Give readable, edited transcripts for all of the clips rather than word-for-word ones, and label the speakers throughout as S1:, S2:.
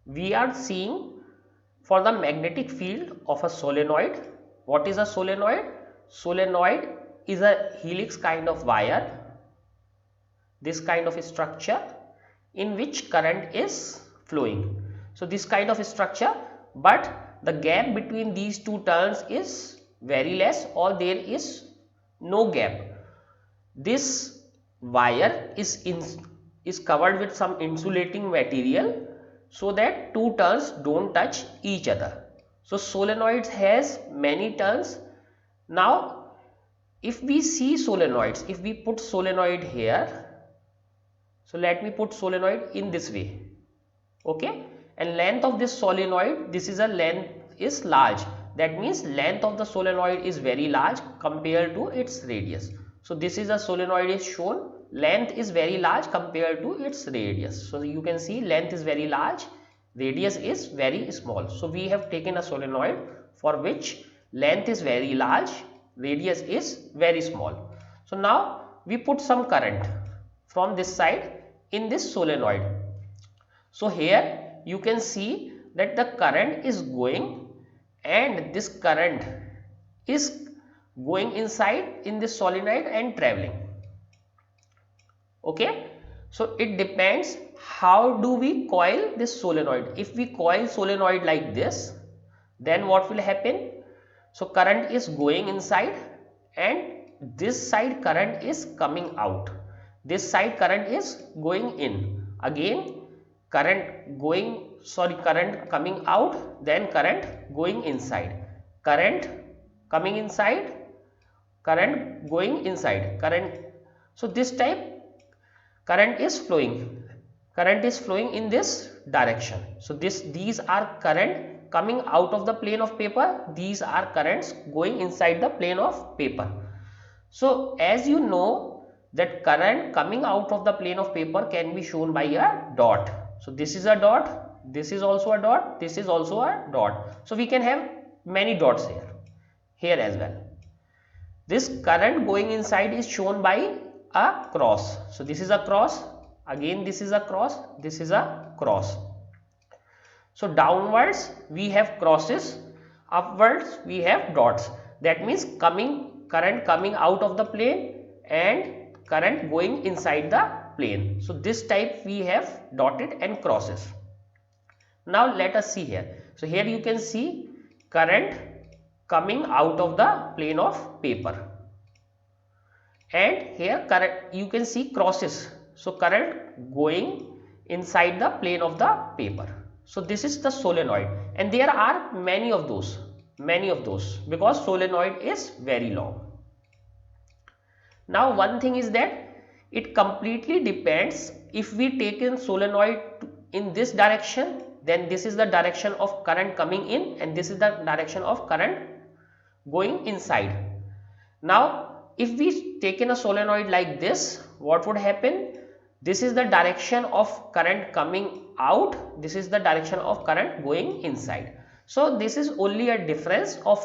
S1: we are seeing for the magnetic field of a solenoid. What is a solenoid? Solenoid is a helix kind of wire, this kind of structure in which current is flowing. So this kind of structure, but the gap between these two turns is very less or there is no gap. This wire is covered with some insulating material so that two turns don't touch each other. So solenoids has many turns. Now if we see solenoids, if we put solenoid here, so let me put solenoid in this way, okay, and length of this solenoid, this is a length is large, that means length of the solenoid is very large compared to its radius. So this is a solenoid is shown, length is very large compared to its radius. So you can see length is very large, radius is very small. So we have taken a solenoid for which length is very large, radius is very small. So now we put some current from this side in this solenoid. So here you can see that the current is going and this current is going inside in this solenoid and traveling. Okay, so it depends how do we coil this solenoid. If we coil solenoid like this, then what will happen? So current is going inside and this side current is coming out. This side current is going in. Again current coming out, then current going inside. Current coming inside, current going inside. Current. So this type current is flowing. Current is flowing in this direction. So these are current coming out of the plane of paper, these are currents going inside the plane of paper. So as you know that current coming out of the plane of paper can be shown by a dot. So this is a dot, this is also a dot, this is also a dot. So we can have many dots here as well. This current going inside is shown by a cross. So this is a cross, again this is a cross, this is a cross. So downwards we have crosses, upwards we have dots. That means current coming out of the plane and current going inside the plane. So this type we have dotted and crosses. Now let us see here. So here you can see current coming out of the plane of paper, and here current you can see crosses. So current going inside the plane of the paper. So this is the solenoid, and there are many of those because solenoid is very long. Now one thing is that it completely depends. If we take in solenoid in this direction, then this is the direction of current coming in and this is the direction of current going inside. Now if we take in a solenoid like this, what would happen? This is the direction of current coming out, this is the direction of current going inside. So this is only a difference of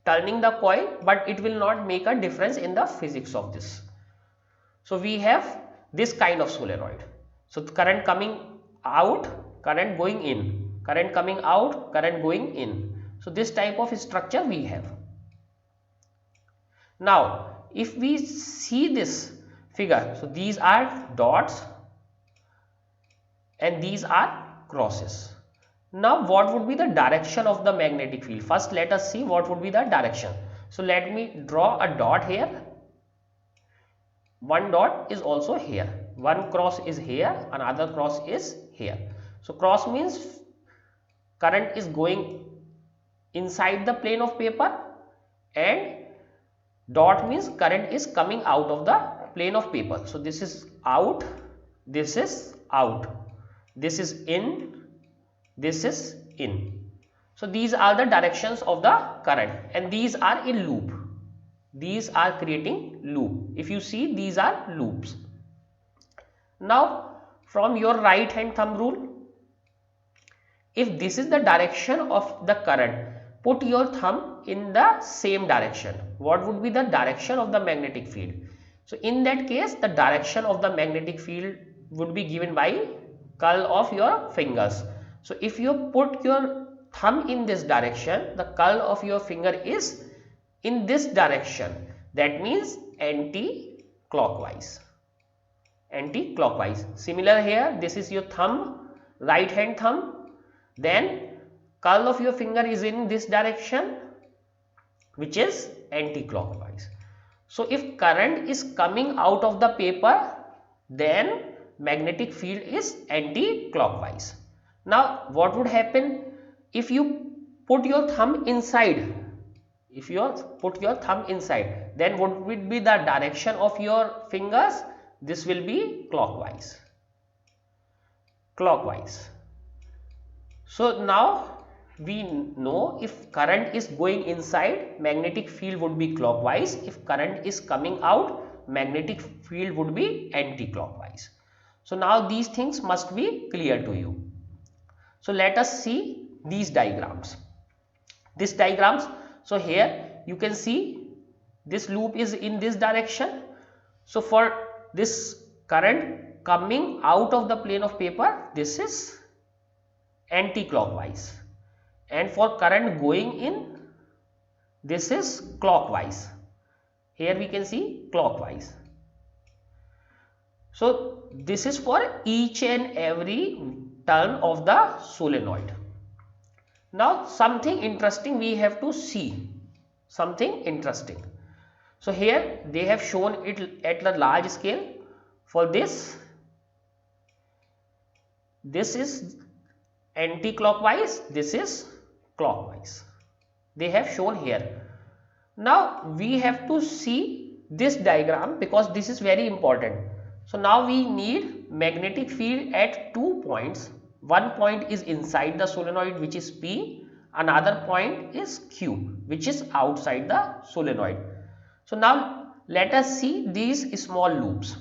S1: turning the coil, but it will not make a difference in the physics of this. So we have this kind of solenoid. So current coming out, current going in, current coming out, current going in. So this type of structure we have. Now if we see this figure, so these are dots and these are crosses. Now what would be the direction of the magnetic field? First let us see what would be the direction. So let me draw a dot here. One dot is also here, one cross is here, another cross is here. So cross means current is going inside the plane of paper, and dot means current is coming out of the plane of paper. So this is out, this is out, this is in, this is in. So these are the directions of the current, and these are in loop. These are creating loop. If you see, these are loops. Now from your right hand thumb rule, if this is the direction of the current, put your thumb in the same direction. What would be the direction of the magnetic field? So in that case, the direction of the magnetic field would be given by curl of your fingers. So if you put your thumb in this direction, the curl of your finger is in this direction. That means anti-clockwise. Anti-clockwise. Similar here, this is your thumb, right hand thumb. Then curl of your finger is in this direction, which is anti-clockwise. So if current is coming out of the paper, then magnetic field is anti-clockwise. Now what would happen if you put your thumb inside? If you put your thumb inside, then what will be the direction of your fingers? This will be clockwise. Clockwise. So now we know if current is going inside, magnetic field would be clockwise. If current is coming out, magnetic field would be anti-clockwise. So now these things must be clear to you. So let us see these diagrams. These diagrams, so here you can see this loop is in this direction. So for this current coming out of the plane of paper, this is anti-clockwise, and for current going in, this is clockwise. Here we can see clockwise. So this is for each and every turn of the solenoid. Now something interesting we have to see, something interesting. So here they have shown it at a large scale. For this is anti-clockwise, this is clockwise. They have shown here. Now we have to see this diagram because this is very important. So now we need magnetic field at 2 points. One point is inside the solenoid, which is P. Another point is Q, which is outside the solenoid. So now let us see these small loops.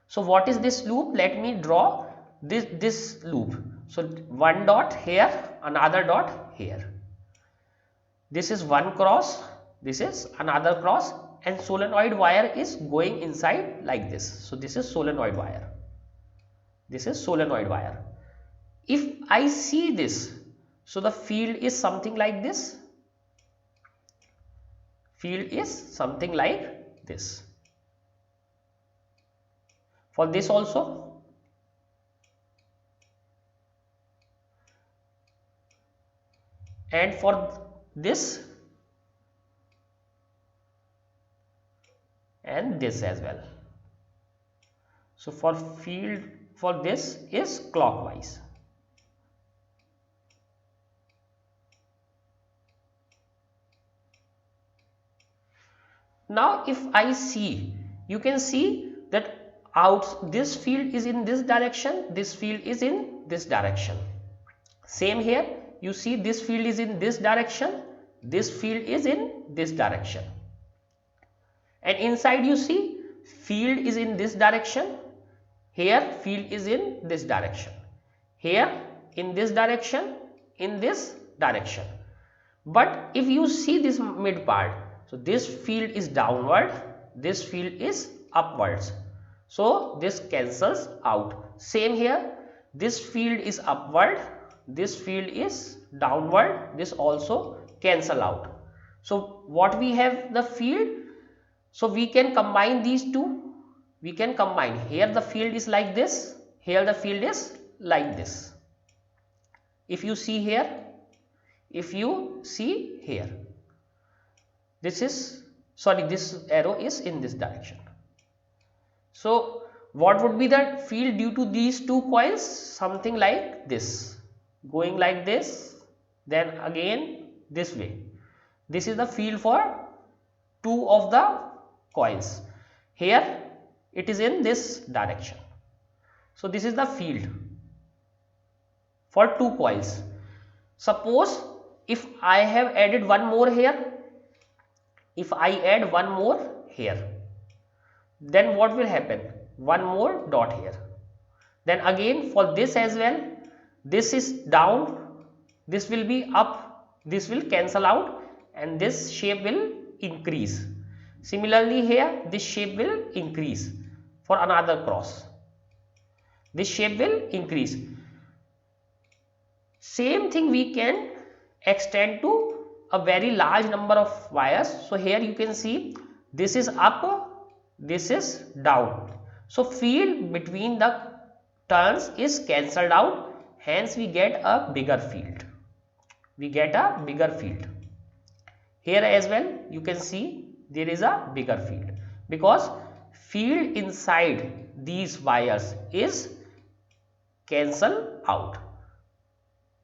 S1: So what is this loop? Let me draw this loop. So one dot here, another dot here. This is one cross, this is another cross, and solenoid wire is going inside like this. So this is solenoid wire. This is solenoid wire. If I see this, so the field is something like this. Field is something like this. For this also. And for this and this as well. So for field for this is clockwise. Now if I see, you can see that this field is in this direction, this field is in this direction. Same here, you see this field is in this direction, this field is in this direction. And inside you see field is in this direction, here field is in this direction, here in this direction, in this direction. But if you see this mid part, so this field is downward, this field is upwards. So this cancels out. Same here, this field is upward, this field is downward, this also cancel out. So what we have the field, so we can combine these two. We can combine. Here the field is like this, here the field is like this. If you see here, if you see here, this is, sorry, this arrow is in this direction. So what would be the field due to these two coils? Something like this, going like this, then again this way. This is the field for two of the coils. Here it is in this direction. So this is the field for two coils. Suppose if I have added one more here, if I add one more here, then what will happen? One more dot here. Then again for this as well, this is down, this will be up, this will cancel out, and this shape will increase. Similarly here, this shape will increase for another cross. This shape will increase. Same thing we can extend to a very large number of wires. So here you can see this is up, this is down. So field between the turns is cancelled out, hence we get a bigger field. We get a bigger field. Here as well you can see there is a bigger field because field inside these wires is cancelled out.